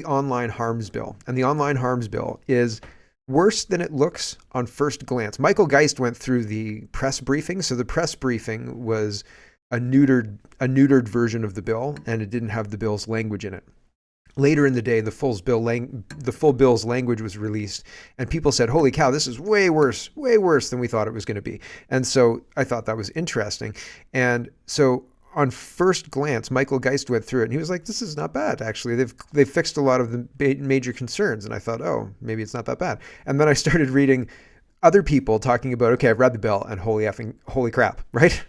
the online harms bill. And the online harms bill is worse than it looks on first glance. Michael Geist went through the press briefing. So the press briefing was a neutered version of the bill, and it didn't have the bill's language in it. Later in the day, the full bill's language was released, and people said, holy cow, this is way worse than we thought it was going to be. And so I thought that was interesting. And so on first glance, Michael Geist went through it, and he was like, this is not bad, actually. They've fixed a lot of the major concerns. And I thought, oh, maybe it's not that bad. And then I started reading other people talking about, okay, I've read the bill, and holy crap, right?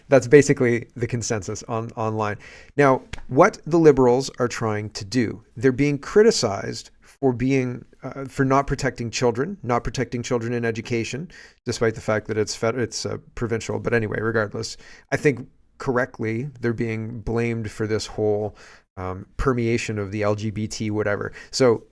That's basically the consensus online. Now, what the Liberals are trying to do, they're being criticized for not protecting children in education, despite the fact that it's provincial. But anyway, regardless, I think correctly they're being blamed for this whole permeation of the LGBT whatever. So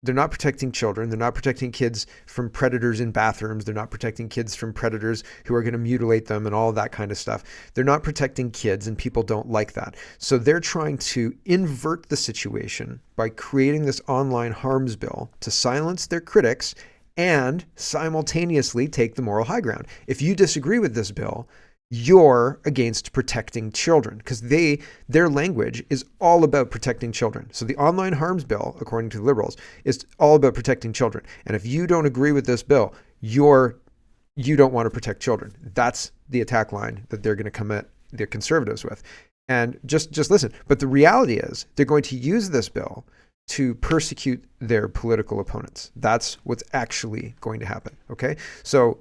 they're not protecting children. They're not protecting kids from predators in bathrooms. They're not protecting kids from predators who are going to mutilate them and all of that kind of stuff. They're not protecting kids, and people don't like that. So they're trying to invert the situation by creating this online harms bill to silence their critics and simultaneously take the moral high ground. If you disagree with this bill, you're against protecting children, because their language is all about protecting children. So the online harms bill, according to the Liberals, is all about protecting children. And if you don't agree with this bill, you don't want to protect children. That's the attack line that they're going to come at the Conservatives with. And just listen. But the reality is they're going to use this bill to persecute their political opponents. That's what's actually going to happen. Okay? So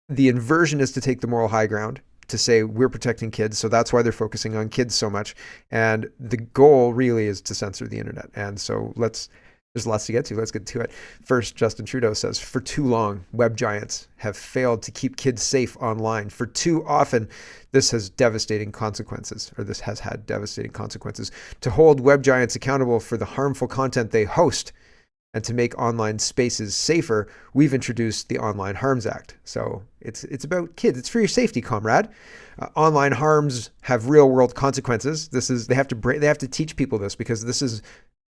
the inversion is to take the moral high ground, to say we're protecting kids. So that's why they're focusing on kids so much. And the goal really is to censor the internet. And so there's lots to get to. Let's get to it. First, Justin Trudeau says, for too long, web giants have failed to keep kids safe online. For too often, this has had devastating consequences. To hold web giants accountable for the harmful content they host and to make online spaces safer, we've introduced the Online Harms Act. So it's about kids. It's for your safety, comrade. Online harms have real world consequences. They have to teach people this, because this is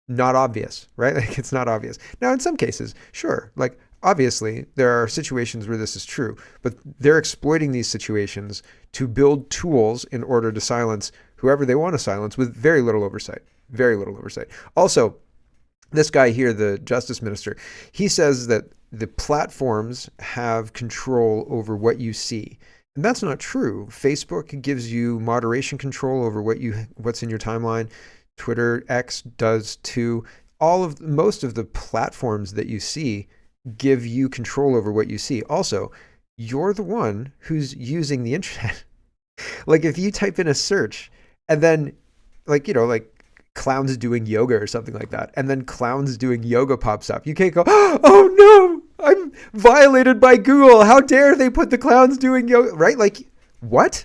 not obvious, right? Like, it's not obvious. Now, in some cases, sure, like obviously there are situations where this is true, but they're exploiting these situations to build tools in order to silence whoever they want to silence with very little oversight. Also, this guy here, the Justice Minister, he says that the platforms have control over what you see. And that's not true. Facebook gives you moderation control over what's in your timeline. Twitter, X does too. Most of the platforms that you see give you control over what you see. Also, you're the one who's using the internet. Like, if you type in a search and then like clowns doing yoga or something like that, and then clowns doing yoga pops up, you can't go, oh no, I'm violated by Google. How dare they put the clowns doing yoga, right? Like, what?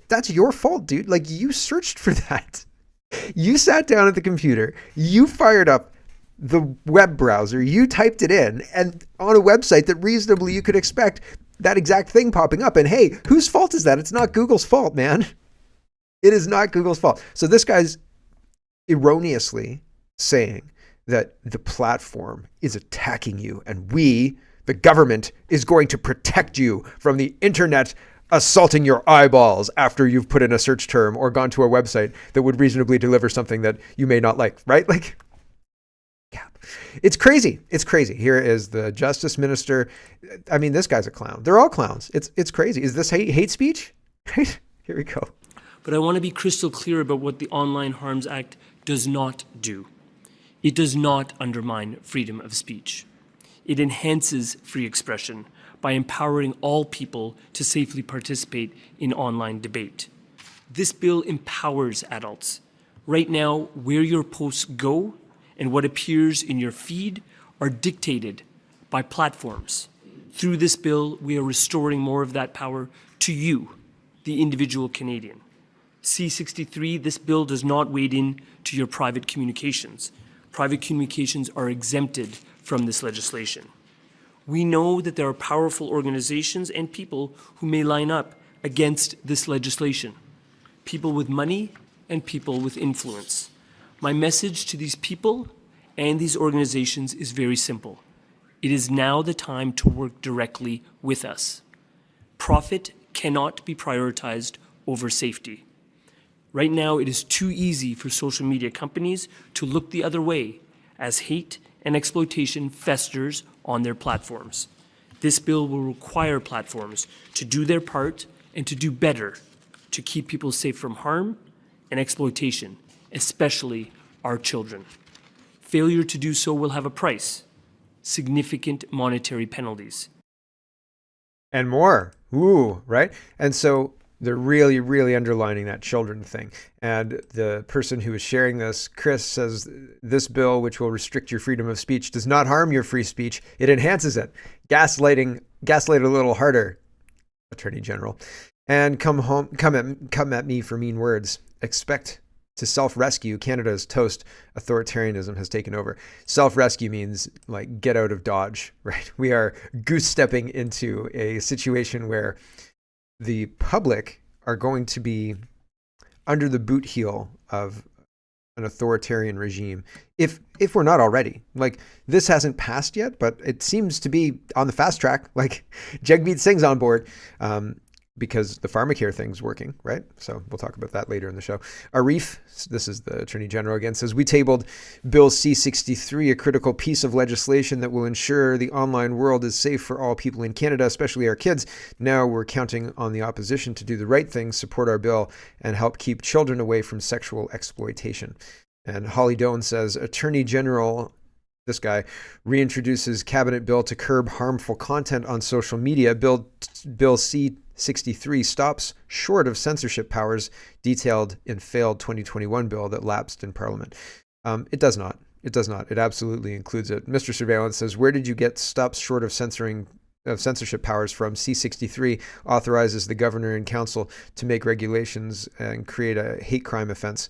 That's your fault, dude. Like, you searched for that. You sat down at the computer, you fired up the web browser, you typed it in, and on a website that reasonably you could expect that exact thing popping up. And hey, whose fault is that? It's not Google's fault, man. It is not Google's fault. So this guy's erroneously saying that the platform is attacking you, and we, the government, is going to protect you from the internet assaulting your eyeballs after you've put in a search term or gone to a website that would reasonably deliver something that you may not like, right? Like, yeah, it's crazy. It's crazy. Here is the Justice Minister. I mean, this guy's a clown. They're all clowns. It's crazy. Is this hate speech? Right? Here we go. But I want to be crystal clear about what the Online Harms Act does not do. It does not undermine freedom of speech. It enhances free expression by empowering all people to safely participate in online debate. This bill empowers adults. Right now, where your posts go and what appears in your feed are dictated by platforms. Through this bill, we are restoring more of that power to you, the individual Canadian. C-63, this bill does not wade in to your private communications. Private communications are exempted from this legislation. We know that there are powerful organizations and people who may line up against this legislation. People with money and people with influence. My message to these people and these organizations is very simple. It is now the time to work directly with us. Profit cannot be prioritized over safety. Right now, it is too easy for social media companies to look the other way as hate and exploitation festers on their platforms. This bill will require platforms to do their part and to do better to keep people safe from harm and exploitation, especially our children. Failure to do so will have a price, significant monetary penalties. And more. Ooh, right? And so they're really, really underlining that children thing. And the person who is sharing this, Chris, says this bill, which will restrict your freedom of speech, does not harm your free speech. It enhances it. Gaslight a little harder, Attorney General. And come at me for mean words. Expect to self-rescue. Canada's toast authoritarianism has taken over. Self-rescue means like get out of Dodge, right? We are goose-stepping into a situation where the public are going to be under the boot heel of an authoritarian regime if we're not already. Like, this hasn't passed yet, but it seems to be on the fast track. Like, Jagmeet Singh's on board because the pharmacare thing's working, right? So we'll talk about that later in the show. Arif, this is the Attorney General again, says, we tabled Bill C-63, a critical piece of legislation that will ensure the online world is safe for all people in Canada, especially our kids. Now we're counting on the opposition to do the right thing, support our bill, and help keep children away from sexual exploitation. And Holly Doan says, Attorney General, this guy, reintroduces cabinet bill to curb harmful content on social media. Bill C-63 stops short of censorship powers detailed in failed 2021 bill that lapsed in Parliament. It does not. It does not. It absolutely includes it. Mr. Surveillance says, where did you get stops short of censorship powers from? C-63 authorizes the governor and council to make regulations and create a hate crime offense.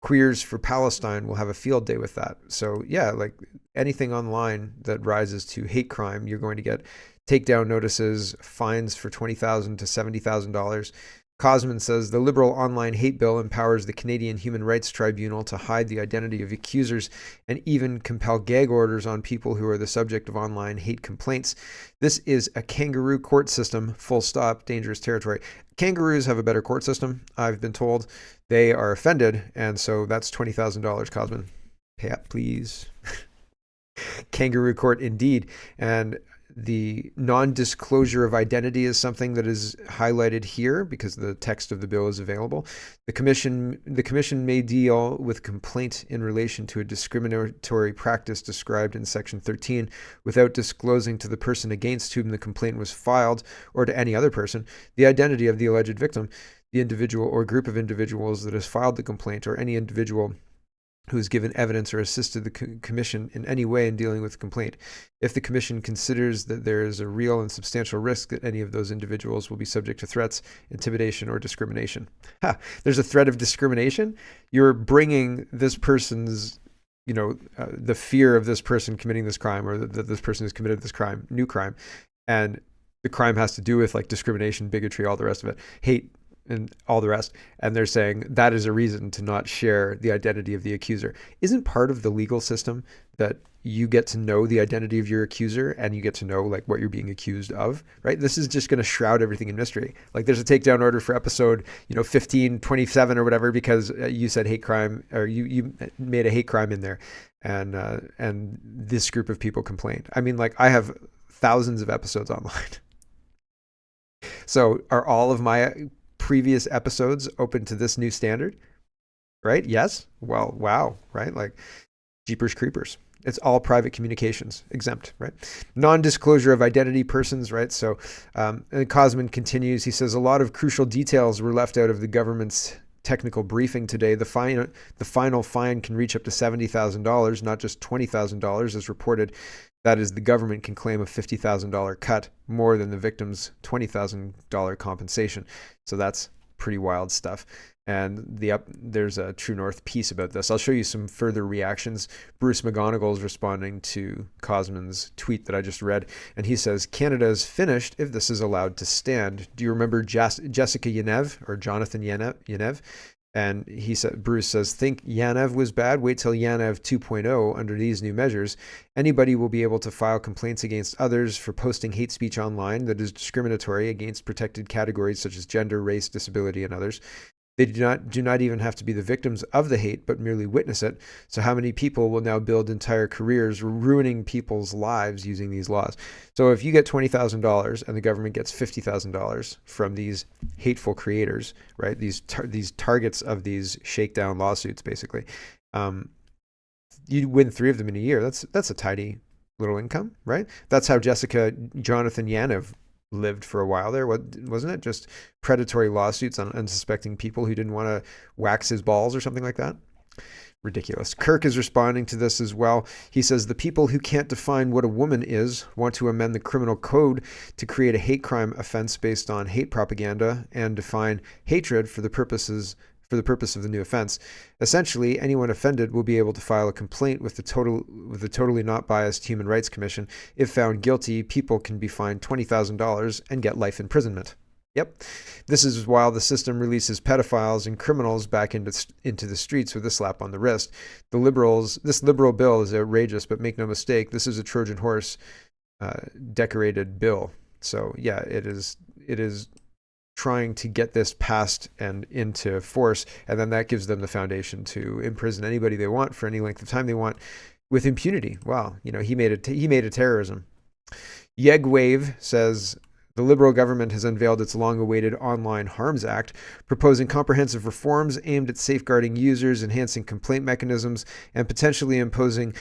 Queers for Palestine will have a field day with that. So yeah, like anything online that rises to hate crime, you're going to get takedown notices, fines for $20,000 to $70,000. Cosman says the Liberal online hate bill empowers the Canadian Human Rights Tribunal to hide the identity of accusers and even compel gag orders on people who are the subject of online hate complaints. This is a kangaroo court system, full stop, dangerous territory. Kangaroos have a better court system, I've been told. They are offended, and so that's $20,000, Cosman. Pay up, please. Kangaroo court indeed. And the non-disclosure of identity is something that is highlighted here because the text of the bill is available. The commission may deal with complaint in relation to a discriminatory practice described in Section 13 without disclosing to the person against whom the complaint was filed or to any other person the identity of the alleged victim, the individual or group of individuals that has filed the complaint, or any individual who has given evidence or assisted the commission in any way in dealing with the complaint. If the commission considers that there is a real and substantial risk that any of those individuals will be subject to threats, intimidation, or discrimination. There's a threat of discrimination? You're bringing this person's, the fear of this person committing this crime, or that this person has committed this crime, new crime, and the crime has to do with like discrimination, bigotry, all the rest of it, hate, and all the rest, and they're saying that is a reason to not share the identity of the accuser. Isn't part of the legal system that you get to know the identity of your accuser and you get to know like what you're being accused of, right? This is just going to shroud everything in mystery. Like there's a takedown order for episode 1527 or whatever because you said hate crime, or you made a hate crime in there, and this group of people complained. I mean, like I have thousands of episodes online. So are all of my previous episodes open to this new standard, right? Yes. Well, wow, right? Like jeepers creepers. It's all private communications, exempt, right? Non-disclosure of identity persons, right? So, and Cosman continues, he says, a lot of crucial details were left out of the government's technical briefing today. The final fine can reach up to $70,000, not just $20,000 as reported. That is, the government can claim a $50,000 cut, more than the victim's $20,000 compensation. So that's pretty wild stuff. And there's a True North piece about this. I'll show you some further reactions. Bruce McGonigal is responding to Cosman's tweet that I just read, and he says, Canada is finished if this is allowed to stand. Do you remember Jessica Yenev, or Jonathan Yenev? And Bruce says, think Yanev was bad? Wait till Yanev 2.0 under these new measures. Anybody will be able to file complaints against others for posting hate speech online that is discriminatory against protected categories such as gender, race, disability, and others. They do not even have to be the victims of the hate, but merely witness it. So how many people will now build entire careers ruining people's lives using these laws? So if you get $20,000 and the government gets $50,000 from these hateful creators, right? These targets of these shakedown lawsuits, basically, you win 3 of them in a year. That's a tidy little income, right? That's how Jonathan Yanev lived for a while there, wasn't it? Just predatory lawsuits on unsuspecting people who didn't want to wax his balls or something like that. Ridiculous. Kirk is responding to this as well. He says the people who can't define what a woman is want to amend the criminal code to create a hate crime offense based on hate propaganda and define hatred for the purpose of the new offense. Essentially, anyone offended will be able to file a complaint with the totally not biased Human Rights Commission. If found guilty, people can be fined $20,000 and get life imprisonment. Yep. This is while the system releases pedophiles and criminals back into the streets with a slap on the wrist. This liberal bill is outrageous, but make no mistake, this is a Trojan horse decorated bill. So yeah, it is trying to get this passed and into force, and then that gives them the foundation to imprison anybody they want for any length of time they want with impunity. Wow, he made a terrorism. Yegwave says the Liberal government has unveiled its long-awaited Online Harms Act, proposing comprehensive reforms aimed at safeguarding users, enhancing complaint mechanisms, and potentially imposing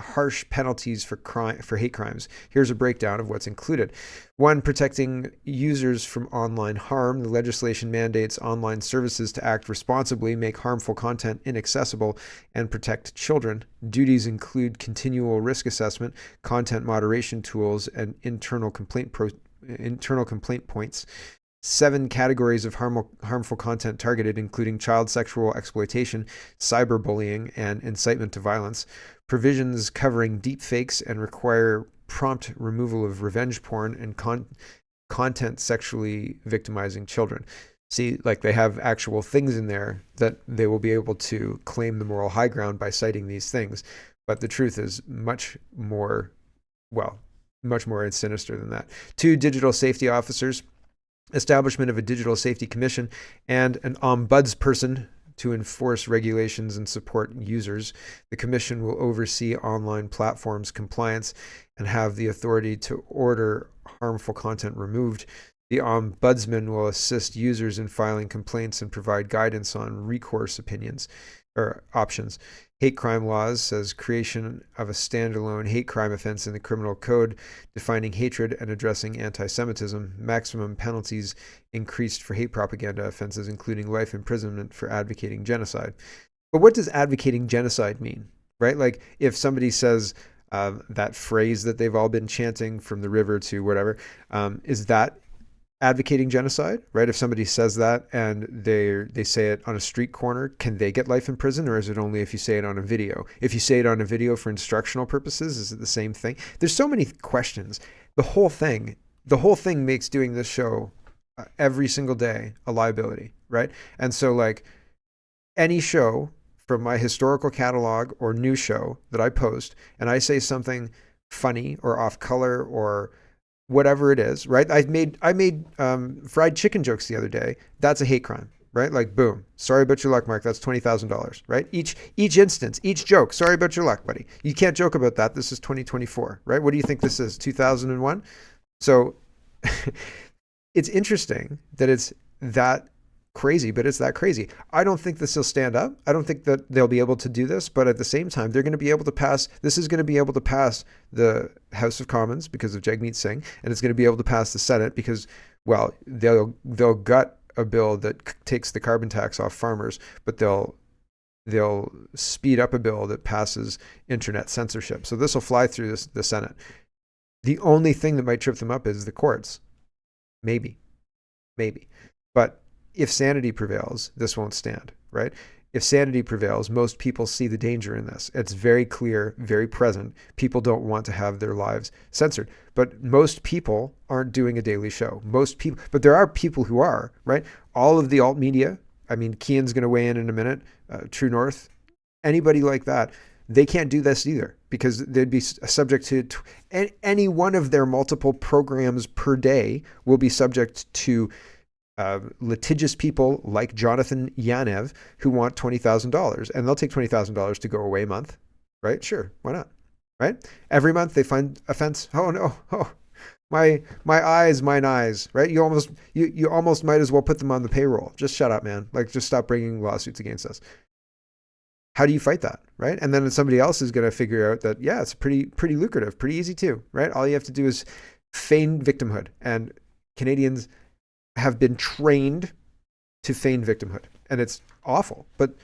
harsh penalties for hate crimes. Here's a breakdown of what's included. 1, protecting users from online harm. The legislation mandates online services to act responsibly, make harmful content inaccessible, and protect children. Duties include continual risk assessment, content moderation tools, and internal complaint points. 7 categories of harmful content targeted, including child sexual exploitation, cyberbullying, and incitement to violence. Provisions covering deepfakes and require prompt removal of revenge porn and content sexually victimizing children. See, like they have actual things in there that they will be able to claim the moral high ground by citing these things. But the truth is much more sinister than that. 2, digital safety officers. Establishment of a digital safety commission and an ombudsperson to enforce regulations and support users. The commission will oversee online platforms' compliance and have the authority to order harmful content removed. The ombudsman will assist users in filing complaints and provide guidance on recourse options. Hate crime laws says creation of a standalone hate crime offense in the criminal code, defining hatred and addressing anti-Semitism. Maximum penalties increased for hate propaganda offenses, including life imprisonment for advocating genocide. But what does advocating genocide mean, right? Like if somebody says that phrase that they've all been chanting from the river to whatever, is that advocating genocide, right? If somebody says that and they say it on a street corner, can they get life in prison, or is it only if you say it on a video? If you say it on a video for instructional purposes, is it the same thing? There's so many questions. The whole thing makes doing this show every single day a liability, right? And so like any show from my historical catalog or new show that I post and I say something funny or off color or whatever it is, right? I made fried chicken jokes the other day. That's a hate crime, right? Like, boom. Sorry about your luck, Mark. That's $20,000, right? Each instance, each joke. Sorry about your luck, buddy. You can't joke about that. This is 2024, right? What do you think this is? 2001? So it's interesting that it's that crazy, but it's that crazy. I don't think this will stand up. I don't think that they'll be able to do this, but at the same time, they're going to be able to pass. This is going to be able to pass the House of Commons because of Jagmeet Singh, and it's going to be able to pass the Senate because, well, they'll gut a bill that takes the carbon tax off farmers, but they'll speed up a bill that passes internet censorship. So this will fly through the Senate. The only thing that might trip them up is the courts. Maybe. But if sanity prevails, this won't stand, right? if sanity prevails, most people see the danger in this. It's very clear, very present. People don't want to have their lives censored. But most people aren't doing a daily show. Most people, but there are people who are, right? All of the alt media, I mean, Kian's going to weigh in a minute, True North, anybody like that, they can't do this either because they'd be subject to any one of their multiple programs per day will be subject to litigious people like Jonathan Yanev who want $20,000, and they'll take $20,000 to go away a month, right? Sure, why not? Right? Every month they find offense. Oh no, oh my eyes, mine eyes, right? You almost might as well put them on the payroll. Just shut up, man. Like just stop bringing lawsuits against us. How do you fight that, right? And then somebody else is going to figure out that yeah, it's pretty lucrative, pretty easy too, right? All you have to do is feign victimhood, and Canadians have been trained to feign victimhood, and it's awful. But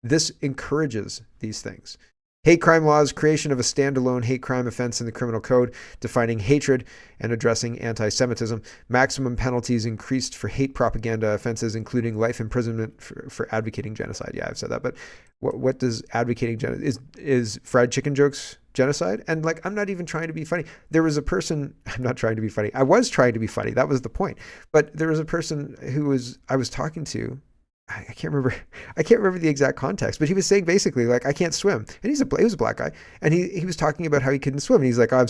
this encourages these things. Hate crime laws, creation of a standalone hate crime offense in the criminal code, defining hatred and addressing anti-Semitism, maximum penalties increased for hate propaganda offenses, including life imprisonment for advocating genocide. Yeah, I've said that, but what does advocating genocide, is fried chicken jokes genocide? And like, I'm not even trying to be funny. There was a person, I'm not trying to be funny. I was trying to be funny. That was the point. But there was a person I was talking to, I can't remember the exact context, but he was saying basically like, I can't swim. And he was a black guy. And he was talking about how he couldn't swim. And he's like, oh, I'm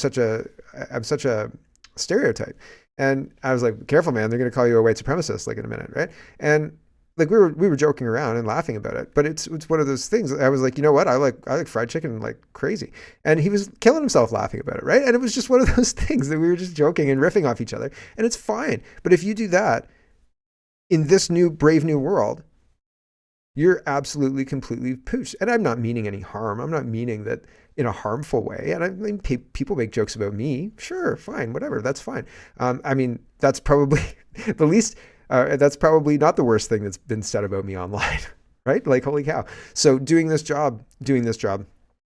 such a stereotype. And I was like, careful, man, they're going to call you a white supremacist like in a minute. Right. And like we were joking around and laughing about it, but it's one of those things. I was like, you know what? I like fried chicken like crazy. And he was killing himself laughing about it. Right. And it was just one of those things that we were just joking and riffing off each other. And it's fine. But if you do that, in this brave new world, you're absolutely, completely pooched. And I'm not meaning any harm. I'm not meaning that in a harmful way. And I mean, people make jokes about me. Sure, fine, whatever. That's fine. I mean, that's probably the least, that's probably not the worst thing that's been said about me online, right? Like, holy cow. So doing this job,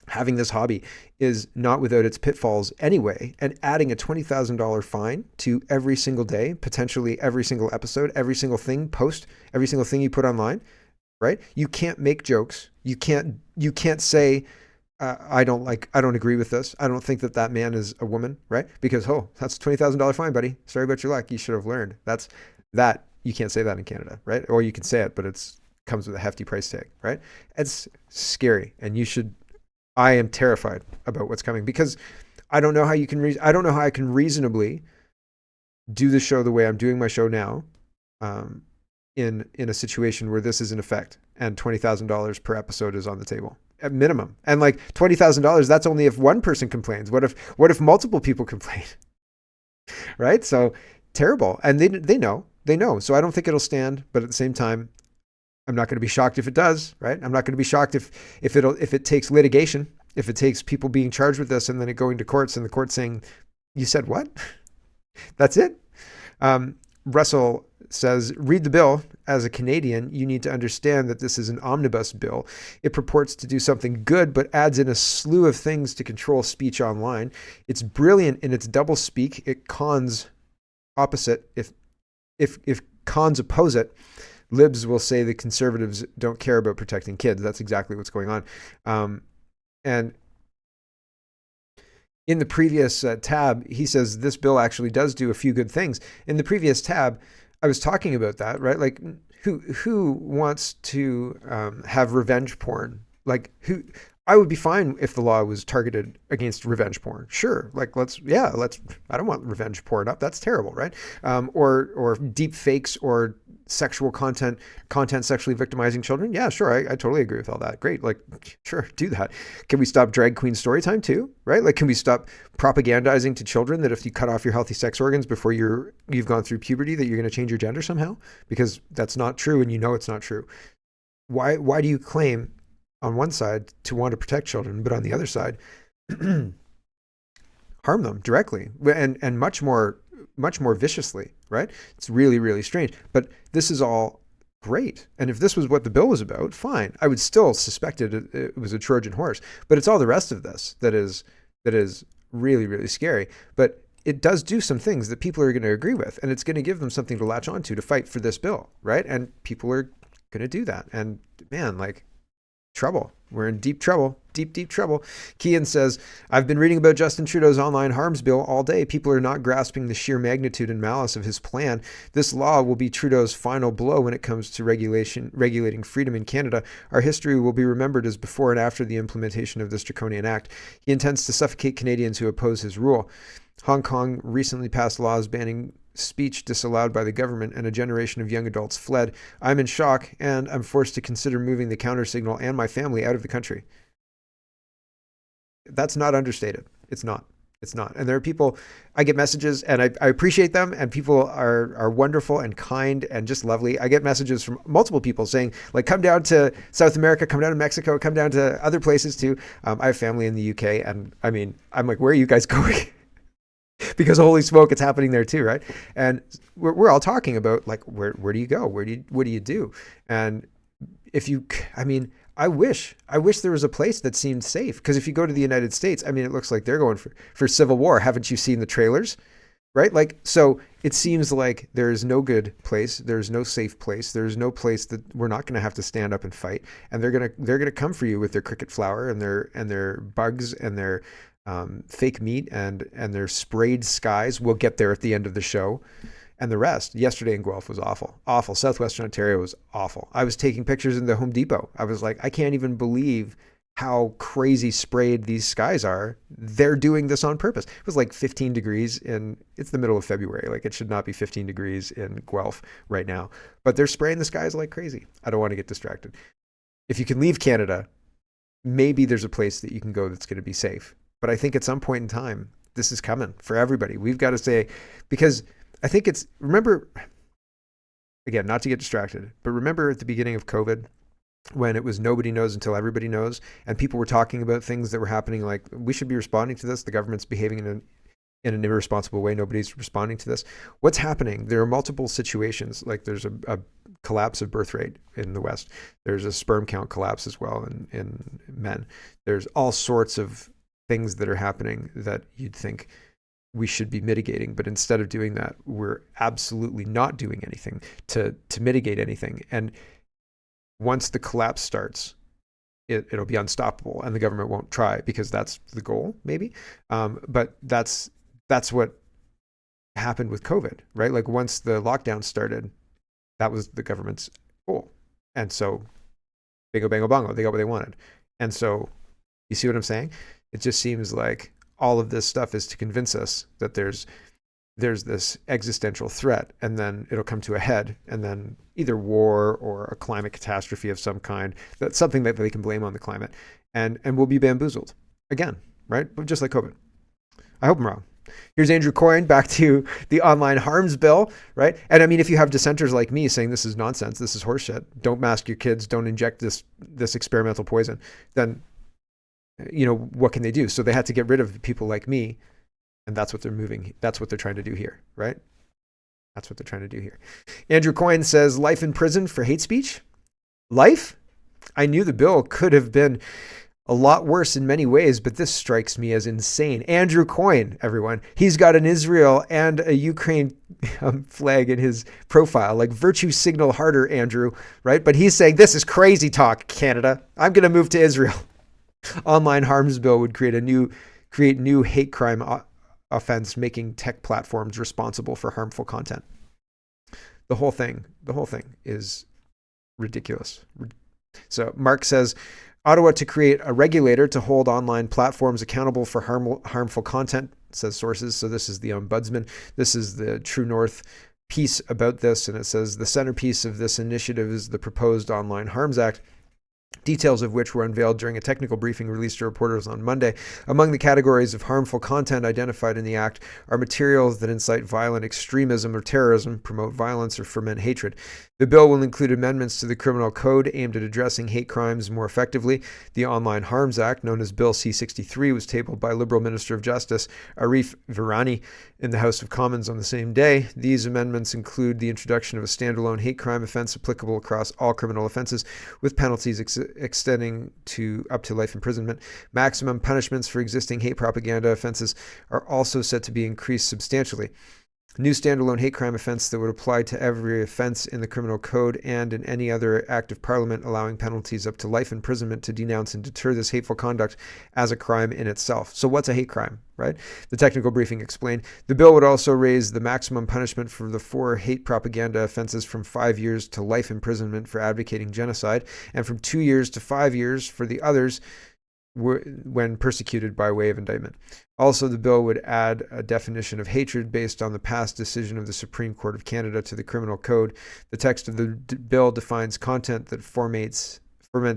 having this hobby is not without its pitfalls anyway, and adding a $20,000 fine to every single day, potentially every single episode, every single thing every single thing you put online, right? You can't make jokes. You can't say, I don't agree with this. I don't think that man is a woman, right? Because, that's a $20,000 fine, buddy. Sorry about your luck. You should have learned. You can't say that in Canada, right? Or you can say it, but comes with a hefty price tag, right? It's scary, and I am terrified about what's coming because I don't know how I don't know how I can reasonably do the show the way I'm doing my show now, in a situation where this is in effect and $20,000 per episode is on the table at minimum. And like $20,000, that's only if one person complains. What if multiple people complain? Right? So terrible. And they know. So I don't think it'll stand, but at the same time, I'm not going to be shocked if it does, right? I'm not going to be shocked if it takes litigation, if it takes people being charged with this and then it going to courts and the court saying, you said what? That's it. Russell says, read the bill. As a Canadian, you need to understand that this is an omnibus bill. It purports to do something good, but adds in a slew of things to control speech online. It's brilliant in its double speak. It cons opposite. If cons oppose it, libs will say the conservatives don't care about protecting kids. That's exactly what's going on. And in the previous tab, he says this bill actually does do a few good things. In the previous tab, I was talking about that, right? Like, who wants to have revenge porn? Like, I would be fine if the law was targeted against revenge porn. Sure, like let's. I don't want revenge porn up. That's terrible, right? Or deep fakes or sexual content sexually victimizing children. Yeah, sure, I totally agree with all that. Great, like sure, do that. Can we stop drag queen story time too? Right? Like, can we stop propagandizing to children that if you cut off your healthy sex organs before you've gone through puberty that you're going to change your gender somehow? Because that's not true, and you know it's not true. Why do you claim on one side to want to protect children, but on the other side harm them directly and much more viciously, right? It's really, really strange. But this is all great. And if this was what the bill was about, fine. I would still suspect it was a Trojan horse. But it's all the rest of this that is really, really scary. But it does do some things that people are going to agree with, and it's going to give them something to latch onto to fight for this bill, right? And people are going to do that. And man, like, trouble. We're in deep trouble, deep trouble. Kian says, I've been reading about Justin Trudeau's online harms bill all day. People are not grasping the sheer magnitude and malice of his plan. This law will be Trudeau's final blow when it comes to regulating freedom in Canada. Our history will be remembered as before and after the implementation of this draconian act. He intends to suffocate Canadians who oppose his rule. Hong Kong recently passed laws banning speech disallowed by the government, and a generation of young adults fled. I'm in shock, and I'm forced to consider moving the countersignal and my family out of the country. That's not understated. It's not. It's not. And there are people, I get messages, and I appreciate them, and people are wonderful and kind and just lovely. I get messages from multiple people saying, like, come down to South America, come down to Mexico, come down to other places too. I have family in the UK, and I mean, I'm like, where are you guys going? Because holy smoke, it's happening there too, right? And we're all talking about, like, where do you go? What do you do? And I mean, I wish there was a place that seemed safe. Because if you go to the United States, I mean, it looks like they're going for civil war. Haven't you seen the trailers? Right? Like, so it seems like there's no good place. There's no safe place. There's no place that we're not going to have to stand up and fight. And they're gonna come for you with their cricket flour and their bugs and their fake meat and their sprayed skies. We'll get there at the end of the show. And the rest. Yesterday in Guelph was awful. Southwestern Ontario was awful. I was taking pictures in the Home Depot. I was like, I can't even believe how crazy sprayed these skies are. They're doing this on purpose. It was like 15 degrees it's the middle of February. Like, it should not be 15 degrees in Guelph right now, but they're spraying the skies like crazy. I don't want to get distracted. If you can leave Canada, maybe there's a place that you can go that's going to be safe. But I think at some point in time, this is coming for everybody. We've got to say, because I think remember, again, not to get distracted, but remember at the beginning of COVID, when it was nobody knows until everybody knows, and people were talking about things that were happening, like, we should be responding to this. The government's behaving in an irresponsible way. Nobody's responding to this. What's happening? There are multiple situations. Like, there's a collapse of birth rate in the West. There's a sperm count collapse as well in men. There's all sorts of things that are happening that you'd think we should be mitigating, but instead of doing that, we're absolutely not doing anything to mitigate anything. And once the collapse starts, it'll be unstoppable, and the government won't try, because that's the goal, maybe. But that's what happened with COVID, right? Like, once the lockdown started, that was the government's goal, and so bingo, bango, bongo, they got what they wanted. And so, you see what I'm saying? It just seems like all of this stuff is to convince us that there's this existential threat, and then it'll come to a head, and then either war or a climate catastrophe of some kind, that's something that they can blame on the climate, and we'll be bamboozled again, right? Just like COVID. I hope I'm wrong. Here's Andrew Coyne back to the online harms bill, right? And I mean, if you have dissenters like me saying this is nonsense, this is horseshit, don't mask your kids, don't inject this experimental poison, then, you know, what can they do? So they had to get rid of people like me, and that's what they're trying to do here, right? That's what they're trying to do here. Andrew Coyne says, life in prison for hate speech? Life? I knew the bill could have been a lot worse in many ways, but this strikes me as insane. Andrew Coyne, everyone. He's got an Israel and a Ukraine flag in his profile. Like, virtue signal harder, Andrew, right? But he's saying, this is crazy talk, Canada. I'm going to move to Israel. Online harms bill would create new hate crime offense, making tech platforms responsible for harmful content. The whole thing is ridiculous. So Mark says, Ottawa to create a regulator to hold online platforms accountable for harmful content, says sources. So this is the ombudsman. This is the True North piece about this. And it says the centerpiece of this initiative is the proposed Online Harms Act, details of which were unveiled during a technical briefing released to reporters on Monday. Among the categories of harmful content identified in the act are materials that incite violent extremism or terrorism, promote violence, or foment hatred. The bill will include amendments to the criminal code aimed at addressing hate crimes more effectively. The Online Harms Act, known as Bill C-63, was tabled by Liberal Minister of Justice Arif Virani in the House of Commons on the same day. These amendments include the introduction of a standalone hate crime offense applicable across all criminal offenses, with penalties extending to up to life imprisonment. Maximum punishments for existing hate propaganda offenses are also set to be increased substantially. New standalone hate crime offense that would apply to every offense in the criminal code and in any other act of parliament, allowing penalties up to life imprisonment to denounce and deter this hateful conduct as a crime in itself. So what's a hate crime, right? The technical briefing explained. The bill would also raise the maximum punishment for the 4 hate propaganda offenses from 5 years to life imprisonment for advocating genocide, and from 2 years to 5 years for the others when persecuted by way of indictment. Also, the bill would add a definition of hatred based on the past decision of the Supreme Court of Canada to the Criminal Code. The text of the bill defines content that foments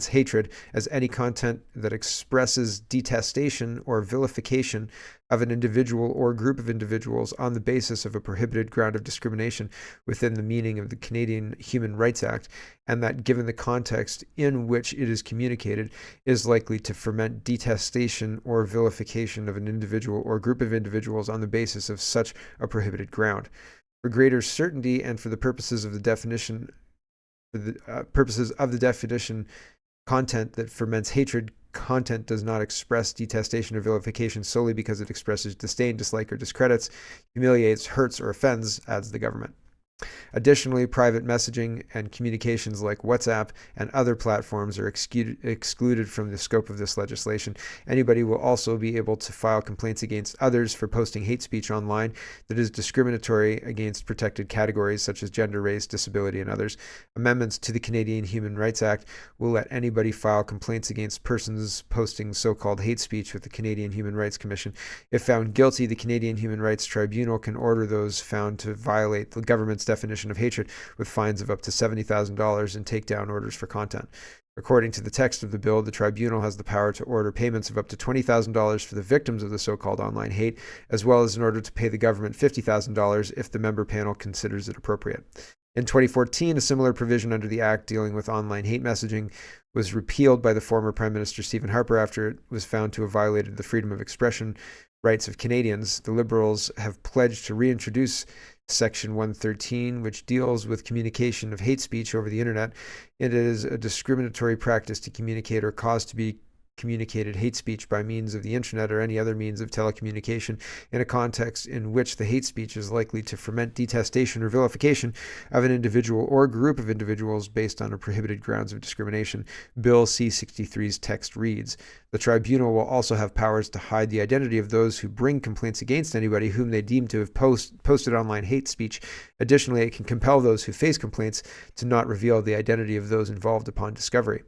hatred as any content that expresses detestation or vilification of an individual or group of individuals on the basis of a prohibited ground of discrimination within the meaning of the Canadian Human Rights Act, and that given the context in which it is communicated is likely to foment detestation or vilification of an individual or group of individuals on the basis of such a prohibited ground. For greater certainty and for the purposes of the definition content that foments hatred content does not express detestation or vilification solely because it expresses disdain, dislike, or discredits, humiliates, hurts, or offends, adds the government. Additionally, private messaging and communications like WhatsApp and other platforms are excluded from the scope of this legislation. Anybody will also be able to file complaints against others for posting hate speech online that is discriminatory against protected categories such as gender, race, disability, and others. Amendments to the Canadian Human Rights Act will let anybody file complaints against persons posting so-called hate speech with the Canadian Human Rights Commission. If found guilty, the Canadian Human Rights Tribunal can order those found to violate the government's definition of hatred with fines of up to $70,000 and takedown orders for content. According to the text of the bill, the tribunal has the power to order payments of up to $20,000 for the victims of the so-called online hate, as well as in order to pay the government $50,000 if the member panel considers it appropriate. In 2014, a similar provision under the Act dealing with online hate messaging was repealed by the former Prime Minister Stephen Harper after it was found to have violated the freedom of expression rights of Canadians. The Liberals have pledged to reintroduce Section 113, which deals with communication of hate speech over the internet. It is a discriminatory practice to communicate or cause to be communicated hate speech by means of the internet or any other means of telecommunication in a context in which the hate speech is likely to foment detestation or vilification of an individual or group of individuals based on a prohibited grounds of discrimination. Bill C-63's text reads, "The tribunal will also have powers to hide the identity of those who bring complaints against anybody whom they deem to have posted online hate speech. Additionally, it can compel those who face complaints to not reveal the identity of those involved upon discovery.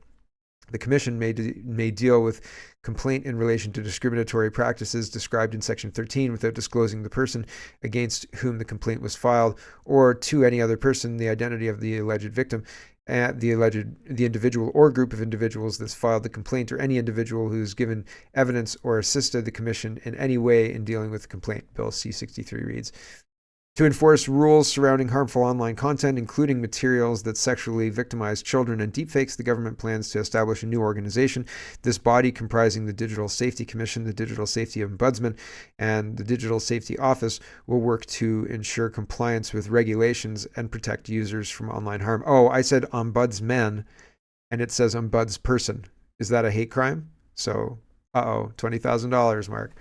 The Commission may deal with complaint in relation to discriminatory practices described in Section 13 without disclosing the person against whom the complaint was filed, or to any other person the identity of the alleged victim, the individual or group of individuals that's filed the complaint, or any individual who has given evidence or assisted the Commission in any way in dealing with the complaint." Bill C-63 reads, "To enforce rules surrounding harmful online content, including materials that sexually victimize children and deepfakes, the government plans to establish a new organization. This body, comprising the Digital Safety Commission, the Digital Safety Ombudsman, and the Digital Safety Office, will work to ensure compliance with regulations and protect users from online harm." Oh, I said ombudsman, and it says ombudsperson. Is that a hate crime? So, $20,000, Mark.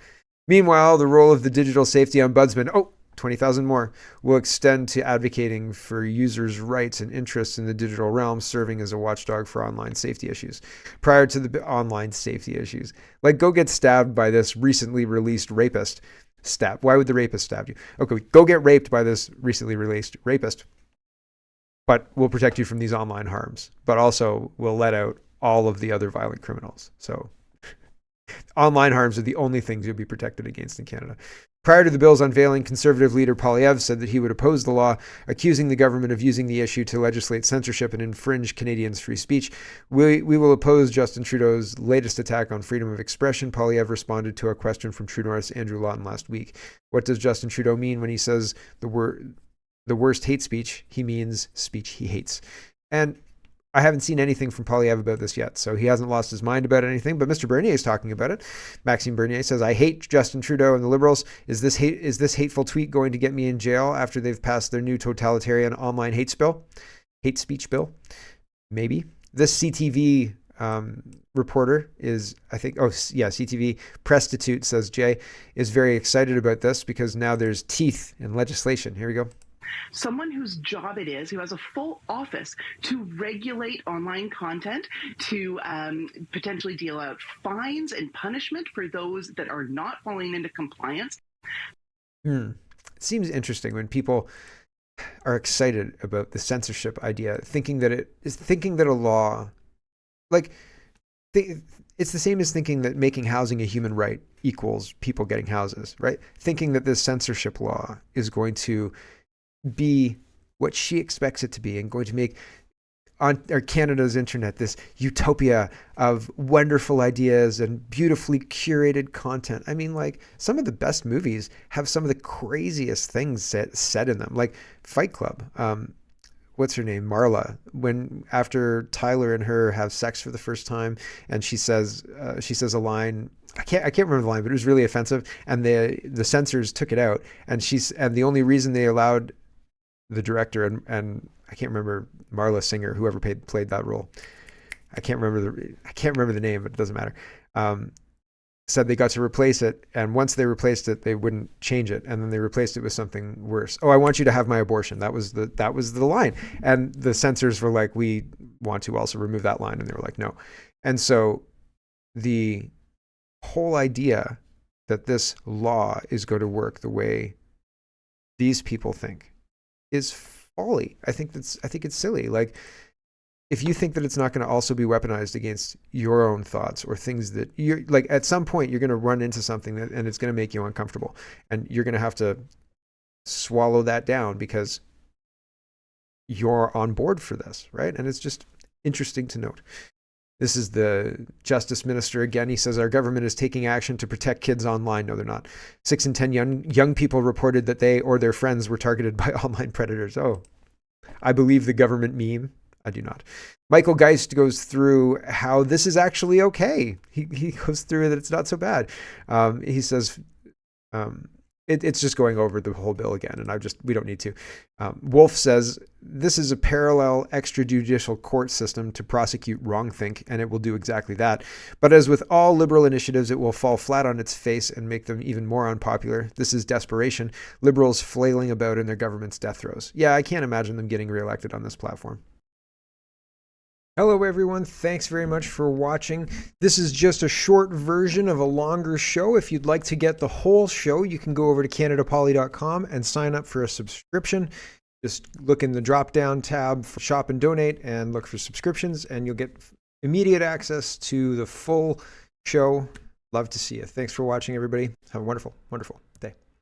Meanwhile, the role of the Digital Safety Ombudsman, 20,000 more, will extend to advocating for users' rights and interests in the digital realm, serving as a watchdog for online safety issues. Prior to the online safety issues, like go get stabbed by this recently released rapist. Why would the rapist stab you? Okay, go get raped by this recently released rapist. But we'll protect you from these online harms. But also we'll let out all of the other violent criminals. So online harms are the only things you'll be protected against in Canada. Prior to the bill's unveiling, Conservative leader Poilievre said that he would oppose the law, accusing the government of using the issue to legislate censorship and infringe Canadians' free speech. We will oppose Justin Trudeau's latest attack on freedom of expression, Poilievre responded to a question from True North's Andrew Lawton last week. What does Justin Trudeau mean when he says the worst hate speech? He means speech he hates. And I haven't seen anything from Poilievre about this yet, so he hasn't lost his mind about anything, but Mr. Bernier is talking about it. Maxime Bernier says, "I hate Justin Trudeau and the Liberals. Is this hateful tweet going to get me in jail after they've passed their new totalitarian online hate speech bill? Maybe." This CTV reporter is, I think, oh yeah, CTV Prestitute says Jay is very excited about this because now there's teeth in legislation. Here we go. Someone whose job it is, who has a full office to regulate online content, to potentially deal out fines and punishment for those that are not falling into compliance. It seems interesting when people are excited about the censorship idea, thinking that a law, like, it's the same as thinking that making housing a human right equals people getting houses, right? Thinking that this censorship law is going to be what she expects it to be and going to make Canada's internet this utopia of wonderful ideas and beautifully curated content. I mean, like, some of the best movies have some of the craziest things said in them, like Fight Club. What's her name? Marla. When after Tyler and her have sex for the first time, and she says a line. I can't remember the line, but it was really offensive, and the censors took it out. And the only reason they allowed the director and I can't remember, Marla Singer, whoever played that role. I can't remember the name, but it doesn't matter. Said they got to replace it, and once they replaced it, they wouldn't change it, and then they replaced it with something worse. Oh, I want you to have my abortion. That was the line, and the censors were like, we want to also remove that line, and they were like, no. And so the whole idea that this law is going to work the way these people think is folly. I think it's silly. Like, if you think that it's not going to also be weaponized against your own thoughts or things that you're like, at some point you're going to run into something and it's going to make you uncomfortable, and you're going to have to swallow that down because you're on board for this, right? And it's just interesting to note. This is the Justice Minister again. He says our government is taking action to protect kids online. No, they're not. 6 in 10 young people reported that they or their friends were targeted by online predators. Oh, I believe the government meme. I do not. Michael Geist goes through how this is actually okay. He goes through that it's not so bad. He says it's just going over the whole bill again, and we don't need to. Wolf says this is a parallel extrajudicial court system to prosecute wrongthink, and it will do exactly that. But as with all liberal initiatives, it will fall flat on its face and make them even more unpopular. This is desperation. Liberals flailing about in their government's death throes. Yeah, I can't imagine them getting reelected on this platform. Hello everyone, thanks very much for watching. This is just a short version of a longer show. If you'd like to get the whole show, you can go over to CanadaPoly.com and sign up for a subscription. Just look in the drop-down tab for Shop and Donate and look for subscriptions, and you'll get immediate access to the full show. Love to see you. Thanks for watching, everybody. Have a wonderful, wonderful